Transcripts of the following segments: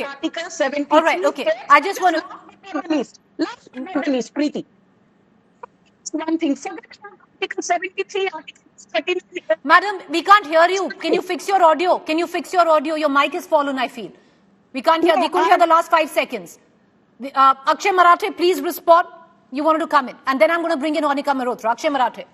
Article 73. All right, okay. I just want to... Last but not the least, Preeti. One thing, forget Article 73, Article 13. Madam, we can't hear you. Can you fix your audio? Can you fix your audio? Your mic is fallen, I feel. We can't hear. We couldn't hear the last 5 seconds. Akshay Marathe, please respond. You wanted to come in. And then I'm going to bring in Monica Mehrotra. Akshay Marathe.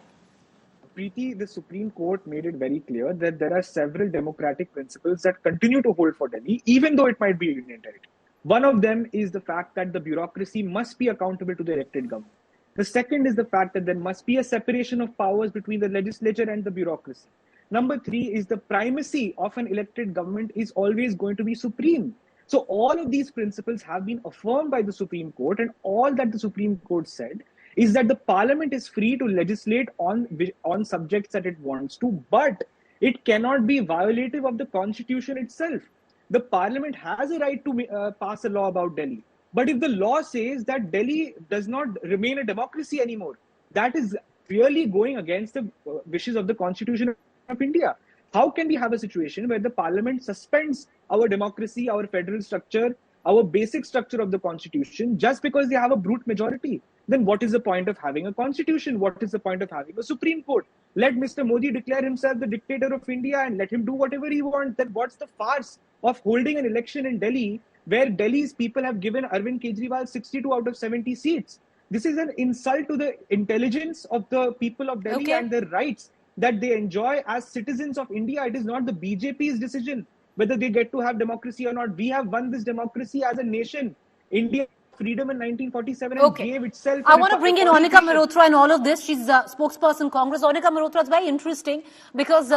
Preeti, the Supreme Court made it very clear that there are several democratic principles that continue to hold for Delhi, even though it might be union territory. One of them is the fact that the bureaucracy must be accountable to the elected government. The second is the fact that there must be a separation of powers between the legislature and the bureaucracy. Number three is the primacy of an elected government is always going to be supreme. So all of these principles have been affirmed by the Supreme Court, and all that the Supreme Court said is that the parliament is free to legislate on subjects that it wants to, but it cannot be violative of the constitution itself. The parliament has a right to pass a law about Delhi. But if the law says that Delhi does not remain a democracy anymore, that is really going against the wishes of the Constitution of India. How can we have a situation where the parliament suspends our democracy, our federal structure, our basic structure of the Constitution just because they have a brute majority? Then what is the point of having a constitution? What is the point of having a Supreme Court? Let Mr. Modi declare himself the dictator of India and let him do whatever he wants. Then what's the farce of holding an election in Delhi where Delhi's people have given Arvind Kejriwal 62 out of 70 seats? This is an insult to the intelligence of the people of Delhi and their rights that they enjoy as citizens of India. It is not the BJP's decision whether they get to have democracy or not. We have won this democracy as a nation. India freedom in 1947 and gave itself... I want to bring in Monica Mehrotra in all of this. She's a spokesperson Congress. Monica Mehrotra is very interesting because,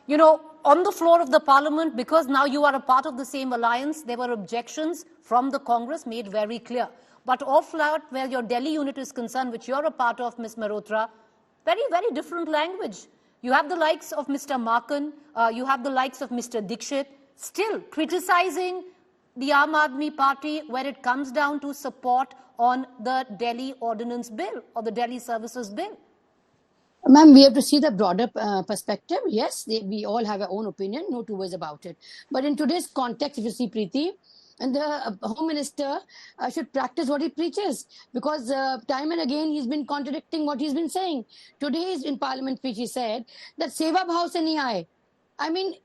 you know, on the floor of the parliament, because now you are a part of the same alliance, there were objections from the Congress made very clear. But off floor, where your Delhi unit is concerned, which you're a part of, Ms. Mehrotra, very, very different language. You have the likes of Mr. Markan, you have the likes of Mr. Dixit, still criticizing the Aam Aadmi Party where it comes down to support on the Delhi Ordinance Bill or the Delhi Services Bill. Ma'am, we have to see the broader perspective. Yes, we all have our own opinion, no two ways about it. But in today's context, if you see Preeti, and the Home Minister should practice what he preaches, because time and again he's been contradicting what he's been saying. Today in Parliament speech he said that Seva Bhav se nahi aaye. I mean,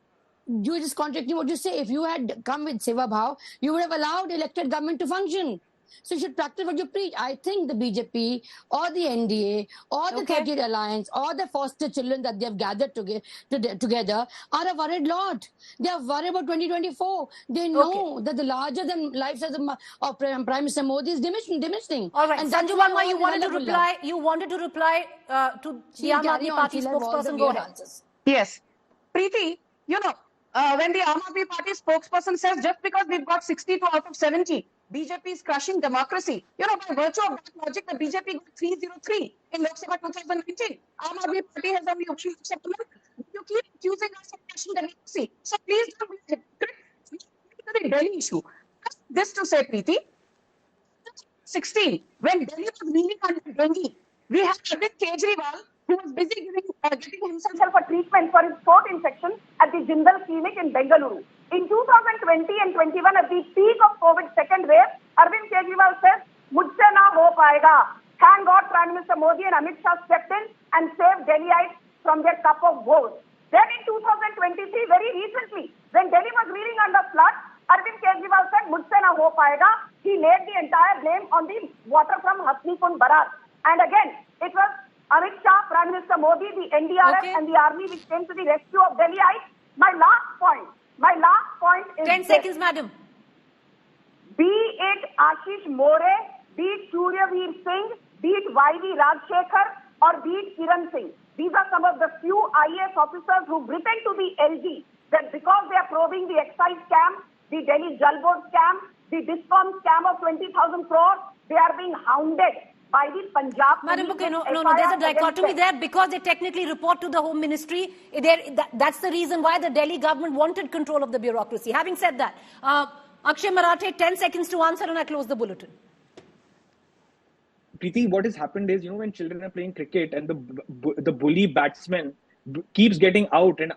you're just contradicting what you say. If you had come with Seva Bhav, you would have allowed elected government to function. So you should practice what you preach. I think the BJP or the NDA or the 30th Alliance or the foster children that they have gathered together are a worried lot. They are worried about 2024. They know that the larger than life size of Prime Minister Modi is diminishing. All right, and Sanju Verma, you wanted to reply. You wanted to reply to the Aam Aadmi Party spokesperson. Go ahead. Yes, Preeti, you know, when the Aam Aadmi Party spokesperson says just because we've got 62 out of 70, BJP is crushing democracy. You know, by virtue of that logic, the BJP got 303 in Lok Sabha 2019. Aam Aadmi Party has only one Lok Sabha. You keep accusing us of crushing democracy. So please don't be hypocrite to the Delhi issue. This to say, Preeti, 16, when Delhi was reeling under dengue, we had Arvind Kejriwal, who was busy getting himself a treatment for his throat infection at the Jindal Clinic in Bengaluru. In 2020 and 21, at the peak of COVID second wave, Arvind Kejriwal says, "Mujhse na ho paega." Thank God Prime Minister Modi and Amit Shah stepped in and saved Delhiites from their cup of woe. Then in 2023, very recently, when Delhi was reeling under flood, Arvind Kejriwal said, "Mujhse na ho paega." He laid the entire blame on the water from Hasni Kund Barat. And again, it was Amit Shah, Prime Minister Modi, the NDRF and the army which came to the rescue of Delhiites. My last point is 10 seconds, madam. Be it Ashish More, be it Suryaveer Singh, be it YV Rajshekhar, or be it Kiran Singh. These are some of the few IAS officers who've written to the LG that because they are probing the excise scam, the Delhi Jal Board scam, the DISCOM scam of 20,000 crores, they are being hounded by the Punjab. Madam, okay, no, there's a dichotomy there because they technically report to the Home Ministry. That's the reason why the Delhi government wanted control of the bureaucracy. Having said that, Akshay Marathe, 10 seconds to answer and I close the bulletin. Preeti, what has happened is, you know, when children are playing cricket and the bully batsman keeps getting out and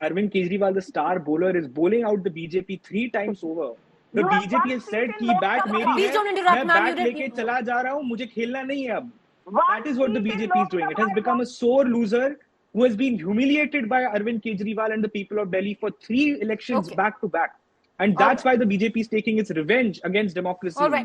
Arvind Kejriwal, the star bowler, is bowling out the BJP 3 times over. The You have BJP one has seat said in कि Lok bat Sabha. मेरी Please है, don't interrupt, मैं ma'am. bat लेके चला जा रहा हूँ, मुझे खेलना नहीं है अब. That is what the One seat in BJP is Lok doing. It Sabha has become a sore loser who has been humiliated by Arvind Kejriwal and the people of Delhi for 3 elections Okay. back to back. And All that's right. why the BJP is taking its revenge against democracy. All right.